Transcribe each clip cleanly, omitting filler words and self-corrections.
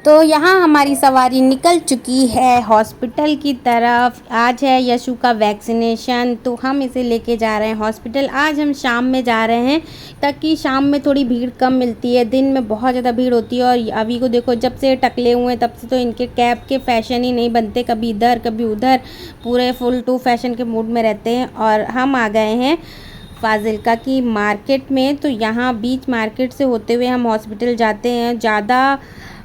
तो यहाँ हमारी सवारी निकल चुकी है हॉस्पिटल की तरफ। आज है यशु का वैक्सीनेशन, तो हम इसे लेके जा रहे हैं हॉस्पिटल। आज हम शाम में जा रहे हैं ताकि शाम में थोड़ी भीड़ कम मिलती है, दिन में बहुत ज़्यादा भीड़ होती है। और अभी को देखो, जब से टकले हुए हैं तब से तो इनके कैब के फैशन ही नहीं बनते, कभी इधर कभी उधर, पूरे फुल टू फैशन के मूड में रहते हैं। और हम आ गए हैं फाजिल्का की मार्केट में। तो यहाँ बीच मार्केट से होते हुए हम हॉस्पिटल जाते हैं। ज़्यादा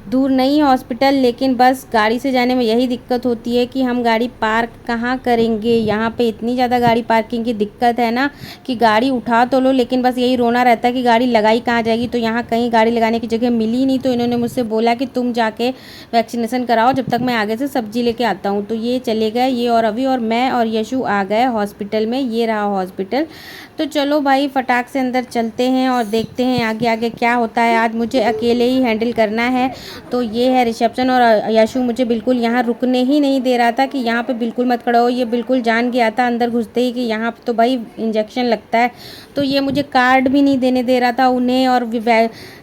दूर नहीं है हॉस्पिटल, लेकिन बस गाड़ी से जाने में यही दिक्कत होती है कि हम गाड़ी पार्क कहाँ करेंगे। यहाँ पे इतनी ज़्यादा गाड़ी पार्किंग की दिक्कत है ना कि गाड़ी उठा तो लो, लेकिन बस यही रोना रहता है कि गाड़ी लगाई कहाँ जाएगी। तो यहाँ कहीं गाड़ी लगाने की जगह मिली नहीं, तो इन्होंने मुझसे बोला कि तुम जाके वैक्सीनेशन कराओ, जब तक मैं आगे से सब्जी लेके आता हूँ। तो ये चले गए, ये और अभी और मैं और यशु आ गए हॉस्पिटल में। ये रहा हॉस्पिटल। तो चलो भाई फटाक से अंदर चलते हैं और देखते हैं आगे आगे क्या होता है। आज मुझे अकेले ही हैंडल करना है। तो ये है रिसेप्शन, और यशु मुझे बिल्कुल यहाँ रुकने ही नहीं दे रहा था कि यहाँ पे बिल्कुल मत खड़ा हो। ये बिल्कुल जान गया था अंदर घुसते ही कि यहाँ पे तो भाई इंजेक्शन लगता है। तो ये मुझे कार्ड भी नहीं देने दे रहा था उन्हें, और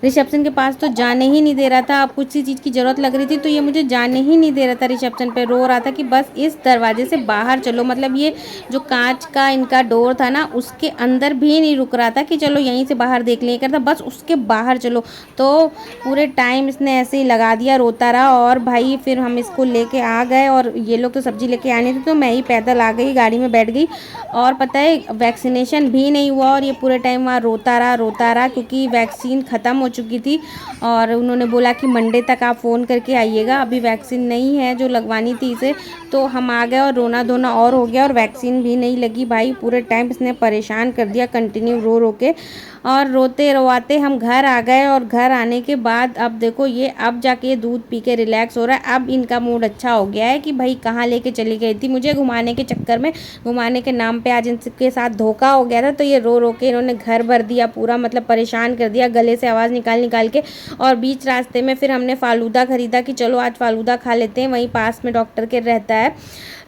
रिसेप्शन के पास तो जाने ही नहीं दे रहा था। अब कुछ सी चीज़ की ज़रूरत लग रही थी तो ये मुझे जाने ही नहीं दे रहा था रिसेप्शन पे। रो रहा था कि बस इस दरवाजे से बाहर चलो, मतलब ये जो कांच का इनका डोर था ना, उसके अंदर भी नहीं रुक रहा था कि चलो यहीं से बाहर देख लें, करता बस उसके बाहर चलो। तो पूरे टाइम इसने ऐसे ही लगा दिया, रोता रहा। और भाई फिर हम इसको लेके आ गए, और ये लोग तो सब्जी लेके आने थे तो मैं ही पैदल आ गई, गाड़ी में बैठ गई। और पता है वैक्सीनेशन भी नहीं हुआ, और ये पूरे टाइम वहाँ रोता रहा क्योंकि वैक्सीन ख़त्म हो चुकी थी। और उन्होंने बोला कि मंडे तक आप फ़ोन करके आइएगा, अभी वैक्सीन नहीं है जो लगवानी थी इसे। तो हम आ गए और रोना धोना और हो गया, और वैक्सीन भी नहीं लगी। भाई पूरे टाइम इसने परेशान कर दिया, कंटिन्यू रो रो के। और रोते रोवाते हम घर आ गए, और घर आने के बाद अब देखो ये अब जाके दूध पी के रिलैक्स हो रहा है। अब इनका मूड अच्छा हो गया है कि भाई कहाँ लेके चली गई थी मुझे घुमाने के चक्कर में, घुमाने के नाम पे आज इनके साथ धोखा हो गया था। तो ये रो रो के इन्होंने घर भर दिया पूरा, मतलब परेशान कर दिया, गले से आवाज़ निकाल निकाल के। और बीच रास्ते में फिर हमने फालूदा ख़रीदा कि चलो आज फालूदा खा लेते हैं, वहीं पास में डॉक्टर के रहता है,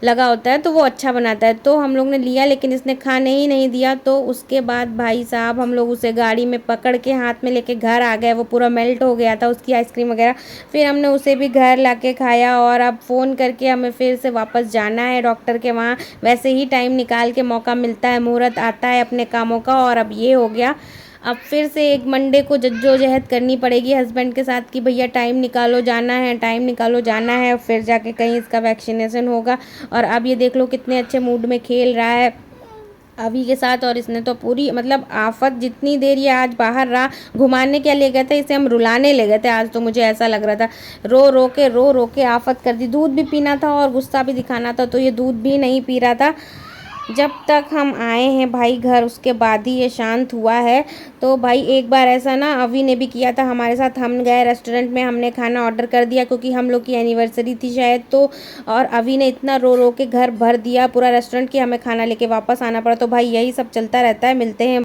लगा होता है, तो वो अच्छा बनाता है। तो हम लोग ने लिया, लेकिन इसने खाने ही नहीं दिया। तो उसके बाद भाई साहब हम लोग उसे गाड़ी में पकड़ के हाथ में लेके घर आ गए। वो पूरा मेल्ट हो गया था उसकी आइसक्रीम वगैरह। फिर हमने उसे भी घर लाके खाया, और अब फ़ोन करके हमें फिर से वापस जाना है डॉक्टर के वहाँ। वैसे ही टाइम निकाल के मौका मिलता है, मुहूर्त आता है अपने कामों का। और अब ये हो गया, अब फिर से एक मंडे को जद्दोजहद करनी पड़ेगी हस्बैंड के साथ कि भैया टाइम निकालो जाना है, टाइम निकालो जाना है, फिर जाके कहीं इसका वैक्सीनेशन होगा। और अब ये देख लो कितने अच्छे मूड में खेल रहा है अभी के साथ। और इसने तो पूरी मतलब आफत, जितनी देर ये आज बाहर रहा, घुमाने क्या ले गए थे इसे, हम रुलाने ले गए थे आज, तो मुझे ऐसा लग रहा था। रो रो के आफत कर दी। दूध भी पीना था और गुस्सा भी दिखाना था, तो ये दूध भी नहीं पी रहा था। जब तक हम आए हैं भाई घर, उसके बाद ही ये शांत हुआ है। तो भाई एक बार ऐसा ना अभी ने भी किया था हमारे साथ। हम गए रेस्टोरेंट में, हमने खाना ऑर्डर कर दिया क्योंकि हम लोग की एनिवर्सरी थी शायद, तो और अभी ने इतना रो रो के घर भर दिया पूरा रेस्टोरेंट कि हमें खाना लेके वापस आना पड़ा। तो भाई यही सब चलता रहता है। मिलते हैं।